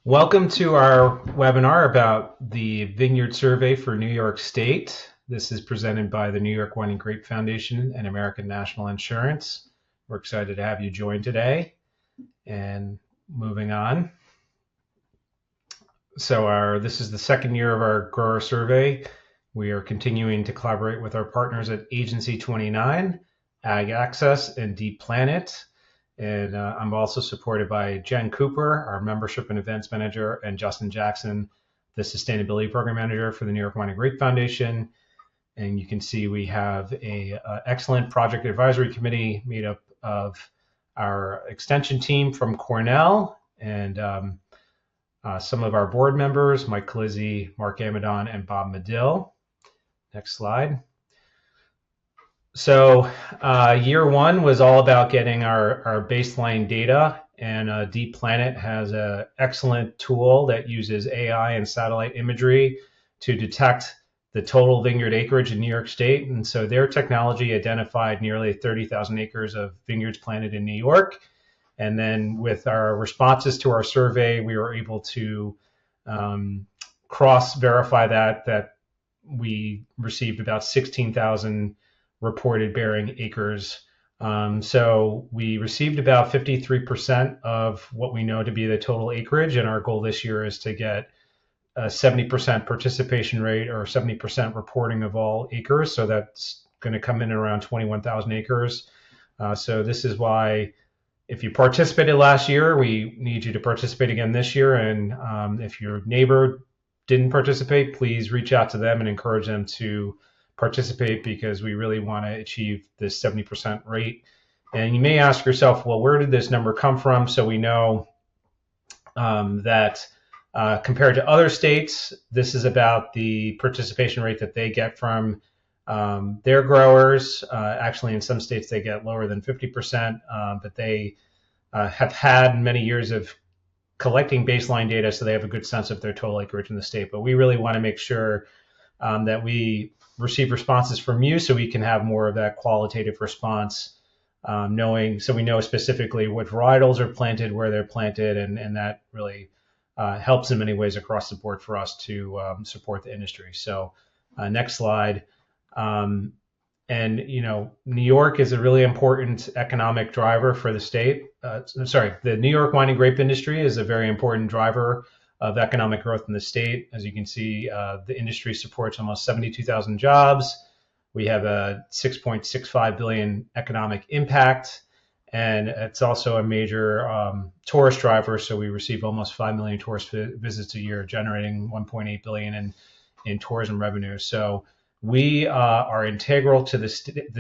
Welcome to our webinar about the Vineyard Survey for New York State. This is presented by the New York Wine Grape Foundation and American National Insurance. We're excited to have you join today. And moving on. So this is the second year of our grower survey. We are continuing to collaborate with our partners at Agency 29, Ag Access, and Deep Planet. And I'm also supported by Jen Cooper, our membership and events manager, and Justin Jackson, the sustainability program manager for the New York Wine and Grape Foundation. And you can see we have a excellent project advisory committee made up of our extension team from Cornell and some of our board members, Mike Calizzi, Mark Amadon, and Bob Medill. Next slide. So year one was all about getting our baseline data, and Deep Planet has an excellent tool that uses AI and satellite imagery to detect the total vineyard acreage in New York State. And so their technology identified nearly 30,000 acres of vineyards planted in New York. And then with our responses to our survey, we were able to cross-verify that we received about 16,000 reported bearing acres. So we received about 53% of what we know to be the total acreage, and our goal this year is to get a 70% participation rate or 70% reporting of all acres. So that's going to come in around 21,000 acres. So this is why if you participated last year, we need you to participate again this year. And if your neighbor didn't participate, please reach out to them and encourage them to participate, because we really want to achieve this 70% rate. And you may ask yourself, well, where did this number come from? So we know that compared to other states, this is about the participation rate that they get from their growers. Actually, in some states, they get lower than 50%, but they have had many years of collecting baseline data, so they have a good sense of their total acreage in the state. But we really want to make sure that we receive responses from you so we can have more of that qualitative response, so we know specifically what varietals are planted, where they're planted, and that really helps in many ways across the board for us to support the industry. So next slide. And New York is a really important economic driver for the state. The New York wine and grape industry is a very important driver of economic growth in the state. As you can see, the industry supports almost 72,000 jobs. We have a 6.65 billion economic impact, and it's also a major tourist driver. So we receive almost 5 million tourist visits a year, generating 1.8 billion in tourism revenue. So we are integral to the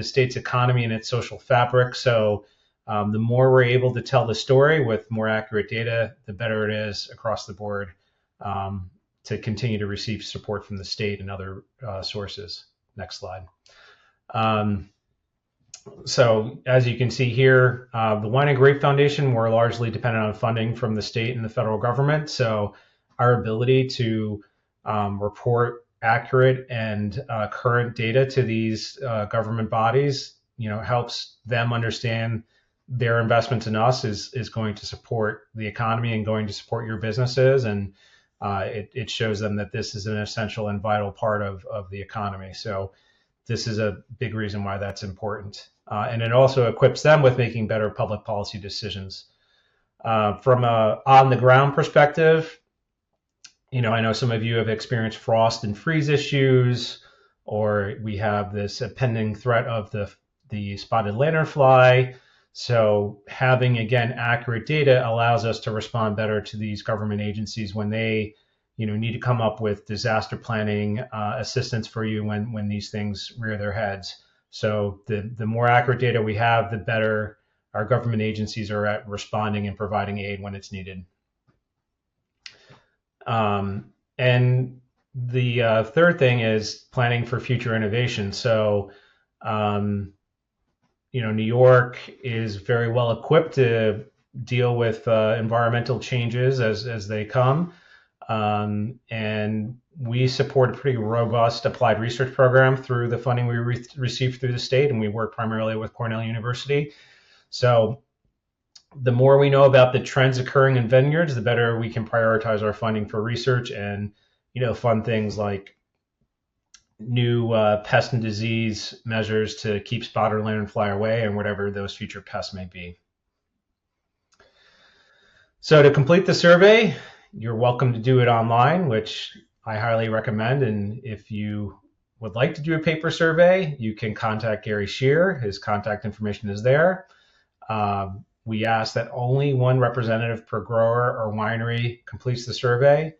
state's economy and its social fabric. So the more we're able to tell the story with more accurate data, the better it is across the board to continue to receive support from the state and other sources. Next slide. So as you can see here, the Wine and Grape Foundation, we're largely dependent on funding from the state and the federal government. So our ability to report accurate and current data to these government bodies, helps them understand their investments in us is going to support the economy and going to support your businesses. And it shows them that this is an essential and vital part of the economy. So this is a big reason why that's important. And it also equips them with making better public policy decisions. From a on-the-ground perspective, I know some of you have experienced frost and freeze issues, or we have this pending threat of the spotted lanternfly. So having, again, accurate data allows us to respond better to these government agencies when they, need to come up with disaster planning assistance for you when these things rear their heads. So the more accurate data we have, the better our government agencies are at responding and providing aid when it's needed. And the third thing is planning for future innovation. So, New York is very well equipped to deal with environmental changes as they come. And we support a pretty robust applied research program through the funding we received through the state, and we work primarily with Cornell University. So The more we know about the trends occurring in vineyards, the better we can prioritize our funding for research and, fund things like new pest and disease measures to keep spotted lanternfly away and whatever those future pests may be. So to complete the survey, you're welcome to do it online, which I highly recommend. And if you would like to do a paper survey, you can contact Gary Shear. His contact information is there. We ask that only one representative per grower or winery completes the survey,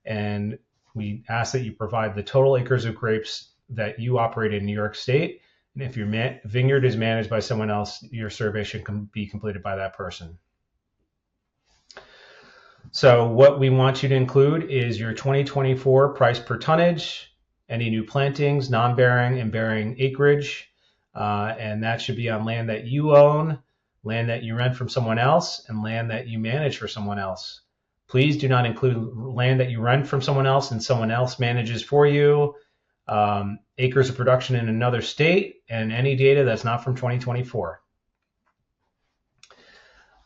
and we ask that you provide the total acres of grapes that you operate in New York State. And if your vineyard is managed by someone else, your survey should be completed by that person. So what we want you to include is your 2024 price per tonnage, any new plantings, non-bearing and bearing acreage, and that should be on land that you own, land that you rent from someone else, and land that you manage for someone else. Please do not include land that you rent from someone else and someone else manages for you, acres of production in another state, and any data that's not from 2024.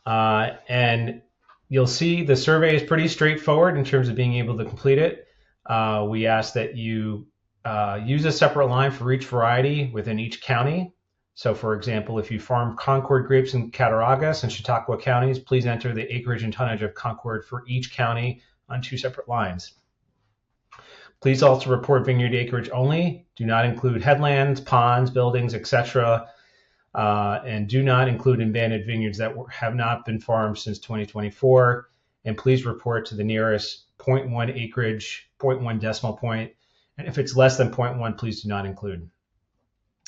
And you'll see the survey is pretty straightforward in terms of being able to complete it. We ask that you use a separate line for each variety within each county. So for example, if you farm Concord grapes in Cattaraugus and Chautauqua counties, please enter the acreage and tonnage of Concord for each county on 2 separate lines. Please also report vineyard acreage only. Do not include headlands, ponds, buildings, etc. And do not include abandoned vineyards that have not been farmed since 2024. And please report to the nearest 0.1 acreage, 0.1 decimal point. And if it's less than 0.1, please do not include.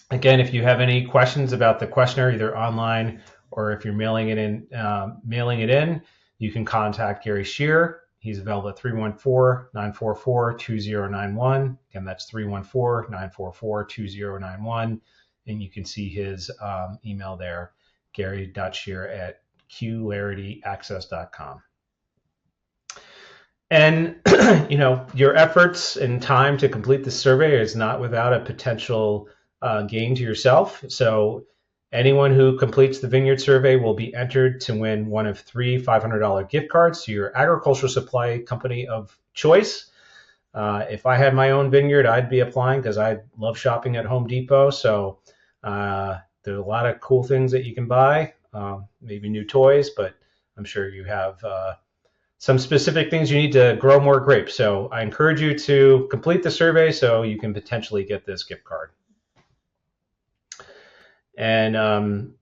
Again, if you have any questions about the questionnaire, either online or if you're mailing it in, you can contact Gary Shear. He's available at 314-944-2091. Again, that's 314-944-2091. And you can see his email there, gary.shear@qlarityaccess.com. And, your efforts and time to complete the survey is not without a potential gain to yourself. So anyone who completes the Vineyard Survey will be entered to win one of 3 $500 gift cards to your agricultural supply company of choice. If I had my own vineyard, I'd be applying because I love shopping at Home Depot. So there's a lot of cool things that you can buy, maybe new toys, but I'm sure you have some specific things you need to grow more grapes. So I encourage you to complete the survey so you can potentially get this gift card. And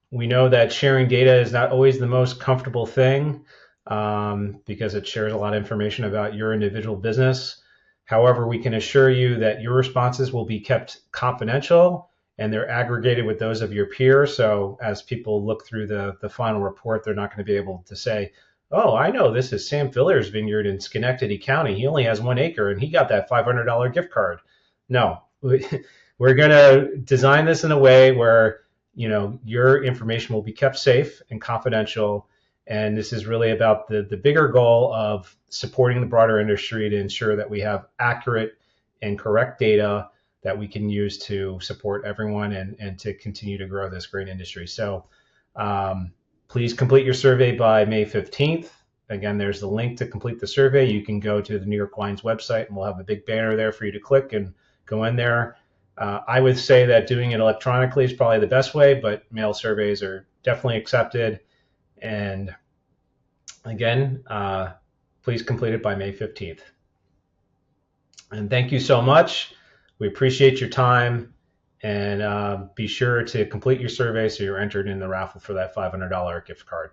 we know that sharing data is not always the most comfortable thing because it shares a lot of information about your individual business. However, we can assure you that your responses will be kept confidential and they're aggregated with those of your peers. So as people look through the final report, they're not going to be able to say, oh, I know this is Sam Filler's vineyard in Schenectady County. He only has 1 acre and he got that $500 gift card. No. We're going to design this in a way where, your information will be kept safe and confidential. And this is really about the bigger goal of supporting the broader industry to ensure that we have accurate and correct data that we can use to support everyone and to continue to grow this great industry. So please complete your survey by May 15th. Again, there's the link to complete the survey. You can go to the New York Wine's website and we'll have a big banner there for you to click and go in there. I would say that doing it electronically is probably the best way, but mail surveys are definitely accepted. And again, please complete it by May 15th. And thank you so much. We appreciate your time, and be sure to complete your survey so you're entered in the raffle for that $500 gift card.